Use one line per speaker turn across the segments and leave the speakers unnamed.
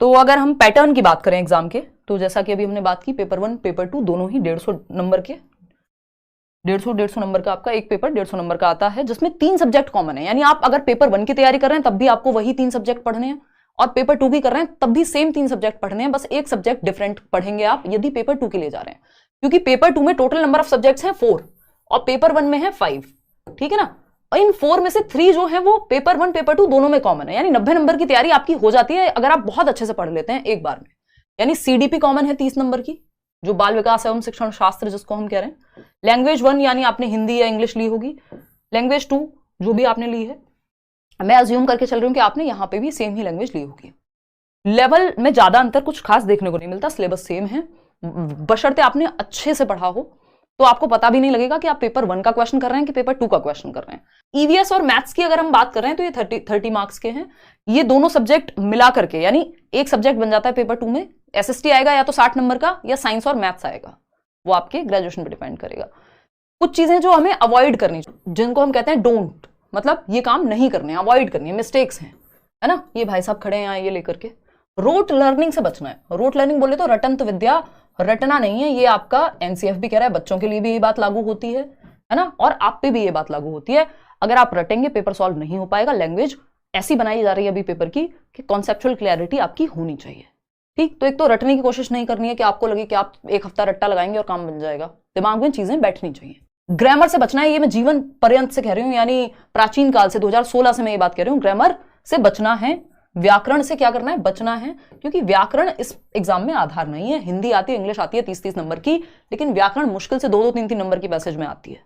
तो अगर हम पैटर्न की बात करें एग्जाम के, तो जैसा कि अभी हमने बात की, पेपर 1 पेपर 2 दोनों ही 150 नंबर के, 150 नंबर का आपका एक पेपर 150 नंबर का आता है, जिसमें 3 सब्जेक्ट कॉमन है। यानी आप अगर पेपर 1 की तैयारी कर रहे हैं तब भी आपको वही 3 सब्जेक्ट पढ़ने हैं, और पेपर 2 भी कर रहे हैं तब भी सेम 3 सब्जेक्ट पढ़ने हैं, बस एक सब्जेक्ट डिफरेंट पढ़ेंगे आप यदि पेपर 2 के लिए जा रहे हैं, क्योंकि पेपर 2 में टोटल नंबर ऑफ सब्जेक्ट्स हैं 4 और पेपर 1 में है 5, ठीक है ना। और इन 4 में से 3 जो है वो पेपर 1 पेपर 2 दोनों में कॉमन है, यानी 90 नंबर की तैयारी आपकी हो जाती है अगर आप बहुत अच्छे से पढ़ लेते हैं एक बार में। यानी सीडीपी कॉमन है 30 नंबर की, जो बाल विकास एवं शिक्षण शास्त्र जिसको हम कह रहे हैं। लैंग्वेज 1 यानी आपने हिंदी या इंग्लिश ली होगी, लैंग्वेज 2 जो भी आपने ली है, मैं अज्यूम करके चल रही हूं कि आपने यहां पे भी सेम ही लैंग्वेज ली होगी। लेवल में ज्यादा अंतर कुछ खास देखने को नहीं मिलता, सिलेबस सेम है, बशर्ते आपने अच्छे से पढ़ा हो तो आपको पता भी नहीं लगेगा कि आप पेपर 1 का क्वेश्चन कर रहे हैं कि पेपर 2 का क्वेश्चन कर रहे हैं। ईवीएस और मैथ्स की अगर हम बात कर रहे हैं तो ये 30 मार्क्स के हैं। ये दोनों सब्जेक्ट मिला करके यानी एक सब्जेक्ट बन जाता है पेपर 2 में। एसएसटी आएगा या तो 60 नंबर का, या साइंस और मैथ्स आएगा, वो आपके ग्रेजुएशन पे डिपेंड करेगा। कुछ चीजें जो हमें अवॉइड करनी, जिनको हम कहते हैं डोंट, मतलब ये काम नहीं करने, अवॉइड करनी है, मिस्टेक्स हैं, है ना। ये भाई साहब खड़े हैं ये लेकर के, रोट लर्निंग से बचना है। रोट लर्निंग बोले तो रटंत विद्या, रटना नहीं है, ये आपका एनसीएफ भी कह रहा है, बच्चों के लिए भी ये बात लागू होती है ना, और आप पे भी ये बात लागू होती है। अगर आप रटेंगे पेपर सॉल्व नहीं हो पाएगा। लैंग्वेज ऐसी बनाई जा रही है अभी पेपर की कि कॉन्सेप्चुअल क्लैरिटी आपकी होनी चाहिए, ठीक। तो एक तो रटने की कोशिश नहीं करनी है कि आपको लगे कि आप एक हफ्ता रट्टा लगाएंगे और काम बन जाएगा, दिमाग में चीजें बैठनी चाहिए। ग्रामर से बचना है, ये मैं जीवन पर्यंत से कह रही हूँ, यानी प्राचीन काल से 2016 से मैं ये बात कह रही हूँ, ग्रामर से बचना है। व्याकरण से क्या करना है, बचना है, क्योंकि व्याकरण इस एग्जाम में आधार नहीं है। हिंदी आती है, इंग्लिश आती है 30-30 नंबर की, लेकिन व्याकरण मुश्किल से 2-2, 3-3 नंबर की पैसेज में आती है।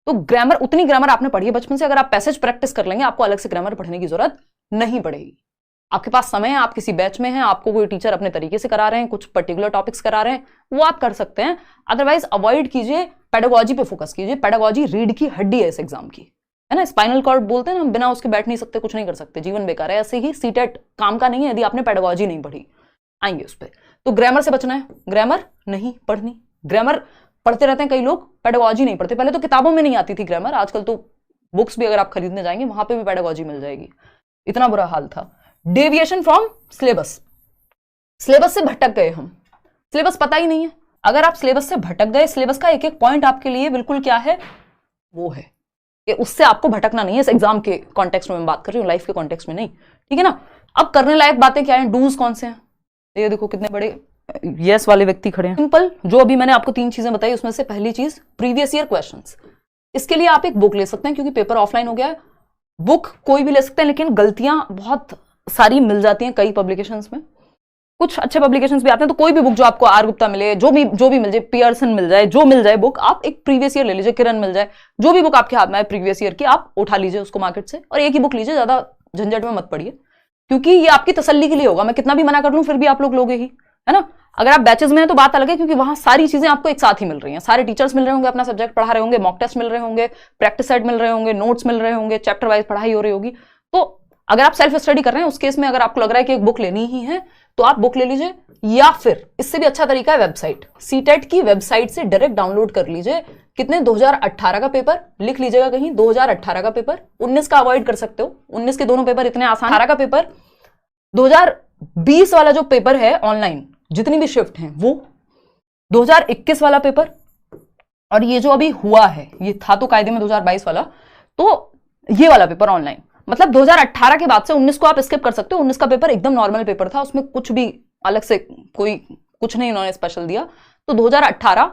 तो ग्रामर, उतनी ग्रामर आपने पढ़ी है बचपन से, अगर आप पैसेज प्रैक्टिस कर लेंगे आपको अलग से ग्रामर पढ़ने की जरूरत नहीं पड़ेगी। आपके पास समय है, आप किसी बैच में हैं, आपको कोई टीचर अपने तरीके से करा रहे हैं, कुछ पर्टिकुलर टॉपिक्स करा रहे हैं, वो आप कर सकते हैं। अदरवाइज अवॉइड कीजिए, पेडागोजी पे फोकस कीजिए। पेडागोजी रीढ़ की हड्डी है इस एग्जाम की, है ना। स्पाइनल कॉर्ड बोलते हैं ना, बिना उसके बैठ नहीं सकते, कुछ नहीं कर सकते, जीवन बेकार है। ऐसे ही सीटेट काम का नहीं है यदि आपने पेडागोजी नहीं पढ़ी। आएंगे उस पर। तो ग्रामर से बचना है, ग्रामर नहीं पढ़नी। ग्रामर पढ़ते रहते हैं कई लोग, पेडागोजी नहीं पढ़ते। पहले तो किताबों में नहीं आती थी ग्रामर, आजकल तो बुक्स भी अगर आप खरीदने जाएंगे वहां पे भी पेडागोजी मिल जाएगी। इतना बुरा हाल था। डेविएशन फ्रॉम सिलेबस, सिलेबस से भटक गए हम, सिलेबस पता ही नहीं है। अगर आप सिलेबस से भटक गए, सिलेबस का एक एक पॉइंट आपके लिए बिल्कुल क्या है, वो है कि उससे आपको भटकना नहीं है। इस एग्जाम के कॉन्टेक्स्ट में मैं बात कर रही हूँ, लाइफ के कॉन्टेक्स्ट में नहीं, ठीक है ना। अब करने लायक बातें क्या है, डूज कौन से हैं, ये देखो कितने बड़े यस वाले व्यक्ति खड़े हैं। सिंपल, जो अभी मैंने आपको 3 चीजें बताई उसमें से पहली चीज प्रीवियस ईयर क्वेश्चंस। इसके लिए आप एक बुक ले सकते हैं, क्योंकि पेपर ऑफलाइन हो गया है। बुक कोई भी ले सकते हैं, लेकिन गलतियां बहुत सारी मिल जाती हैं कई पब्लिकेशंस में। कुछ अच्छे पब्लिकेशंस भी आते हैं, तो कोई भी बुक जो आपको आर गुप्ता मिले, जो भी मिल जाए, पियर्सन मिल जाए, जो मिल जाए बुक, आप एक प्रीवियस ईयर ले लीजिए, किरण मिल जाए, जो भी बुक आपके हाथ में है प्रीवियस ईयर की, आप उठा लीजिए उसको मार्केट से, और एक ही बुक लीजिए, ज्यादा झंझट में मत पड़िए, क्योंकि ये आपकी तसल्ली के लिए होगा। मैं कितना भी मना कर लूं फिर भी आप लोग लोगे ही, है ना। अगर आप बैचेस में हैं तो बात अलग है, क्योंकि वहां सारी चीजें आपको एक साथ ही मिल रही हैं, सारे टीचर्स मिल रहे होंगे, अपना सब्जेक्ट पढ़ा रहे होंगे, मॉक टेस्ट मिल रहे होंगे, प्रैक्टिस सेट मिल रहे होंगे, नोट्स मिल रहे होंगे, चैप्टर वाइज पढ़ाई हो रही होगी। तो अगर आप सेल्फ स्टडी कर रहे हैं उस केस में अगर आपको लग रहा है कि एक बुक लेनी ही है तो आप बुक ले लीजिए, या फिर इससे भी अच्छा तरीका है वेबसाइट, सीटेट की वेबसाइट से डायरेक्ट डाउनलोड कर लीजिए। कितने 2018 का पेपर लिख लीजिएगा कहीं, 2018 का पेपर, 19 का अवॉइड कर सकते हो, 19 के दोनों पेपर इतने आसान। 18 का पेपर, 2020 वाला जो पेपर है ऑनलाइन जितनी भी शिफ्ट हैं वो, 2021 वाला पेपर, और ये जो अभी हुआ है, ये था तो कायदे में 2022 वाला, तो ये वाला पेपर ऑनलाइन। मतलब 2018 के बाद से 19 को आप स्किप कर सकते हो। 19 का पेपर एकदम नॉर्मल पेपर था, उसमें कुछ भी अलग से कोई कुछ नहीं उन्होंने स्पेशल दिया। तो 2018,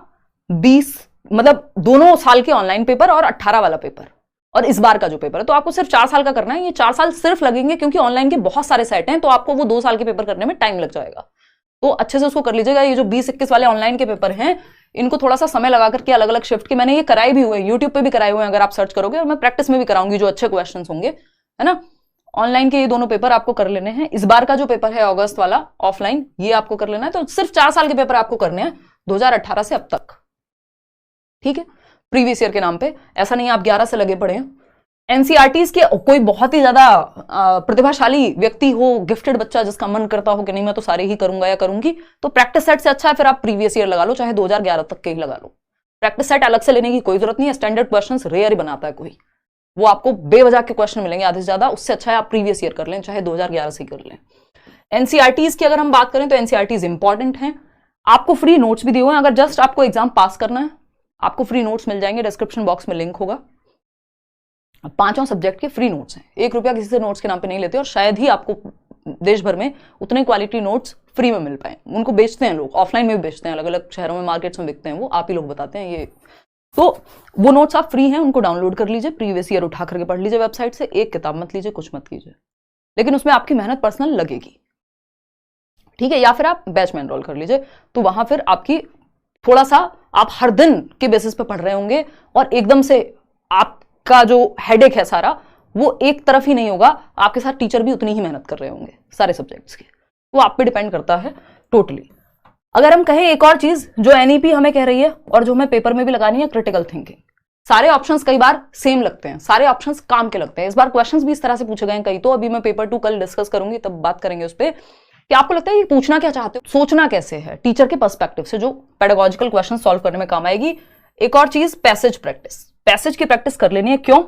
20 मतलब दोनों साल के ऑनलाइन पेपर और 18 वाला पेपर और इस बार का जो पेपर है, तो आपको सिर्फ 4 साल का करना है। ये 4 साल सिर्फ लगेंगे, क्योंकि ऑनलाइन के बहुत सारे सेट हैं, तो आपको वो 2 साल के पेपर करने में टाइम लग जाएगा। तो अच्छे से उसको कर लीजिएगा। ये जो 20-21 वाले ऑनलाइन के पेपर हैं, इनको थोड़ा सा समय लगा करके अलग अलग शिफ्ट के, मैंने ये कराए भी हुए, यूट्यूब पे भी कराए हुए हैं, अगर आप सर्च करोगे, और मैं प्रैक्टिस में भी कराऊंगी जो अच्छे क्वेश्चंस होंगे, है ना। ऑनलाइन के ये दोनों पेपर आपको कर लेने हैं। इस बार का जो पेपर है अगस्त वाला ऑफलाइन, ये आपको कर लेना है। तो सिर्फ 4 साल के पेपर आपको करने हैं 2018 से अब तक, ठीक है, प्रीवियस ईयर के नाम पे। ऐसा नहीं है आप 11 से लगे पड़े हैं। एनसीईआरटीज के कोई बहुत ही ज्यादा प्रतिभाशाली व्यक्ति हो, गिफ्टेड बच्चा जिसका मन करता हो कि नहीं मैं तो सारे ही करूंगा या करूंगी, तो प्रैक्टिस सेट से अच्छा है फिर आप प्रीवियस ईयर लगा लो, चाहे 2011 तक के ही लगा लो। प्रैक्टिस सेट अलग से लेने की कोई जरूरत नहीं है। स्टैंडर्ड क्वेश्चंस रेयर ही बनाता है कोई, वो आपको बेवजह के क्वेश्चन मिलेंगे आधे से ज्यादा। उससे अच्छा है आप प्रीवियस ईयर कर लें, चाहे 2011 से कर लें। एनसीईआरटीज की अगर हम बात करें तो एनसीईआरटीज इंपॉर्टेंट हैं, आपको फ्री नोट्स भी दिए हुए हैं, अगर जस्ट आपको एग्जाम पास करना है आपको फ्री नोट्स मिल जाएंगे, डिस्क्रिप्शन बॉक्स में लिंक होगा। 5 सब्जेक्ट के फ्री नोट्स हैं, 1 रुपया किसी से नोट्स के नाम पे नहीं लेते, और शायद ही आपको देश भर में उतने क्वालिटी नोट्स फ्री में मिल पाए, उनको बेचते हैं लोग, ऑफलाइन में भी बेचते हैं, अलग अलग शहरों में मार्केट्स में बिकते हैं, वो आप ही लोग बताते हैं ये। तो वो नोट्स आप फ्री हैं, उनको डाउनलोड कर लीजिए, प्रीवियस ईयर उठा करके पढ़ लीजिए वेबसाइट से, एक किताब मत लीजिए, कुछ मत कीजिए, लेकिन उसमें आपकी मेहनत पर्सनल लगेगी, ठीक है। या फिर आप बैच में एनरोल कर लीजिए, तो वहां फिर आपकी थोड़ा सा आप हर दिन के बेसिस पे पढ़ रहे होंगे, और एकदम से आपका जो हेडेक है सारा वो एक तरफ ही नहीं होगा, आपके साथ टीचर भी उतनी ही मेहनत कर रहे होंगे सारे सब्जेक्ट्स की, वो आप पे डिपेंड करता है टोटली। अगर हम कहें एक और चीज जो एनईपी हमें कह रही है और जो हमें पेपर में भी लगानी है, क्रिटिकल थिंकिंग। सारे ऑप्शंस कई बार सेम लगते हैं, सारे ऑप्शंस काम के लगते हैं, इस बार क्वेश्चंस भी इस तरह से पूछे गए हैं कई, तो अभी मैं पेपर 2 कल डिस्कस करूंगी, तब बात करेंगे उस पर कि आपको लगता है ये पूछना क्या चाहते हो, सोचना कैसे है टीचर के पर्सपेक्टिव से, जो पेडागोजिकल क्वेश्चन सॉल्व करने में काम आएगी। एक और चीज पैसेज प्रैक्टिस, पैसेज की प्रैक्टिस कर लेनी है, क्यों?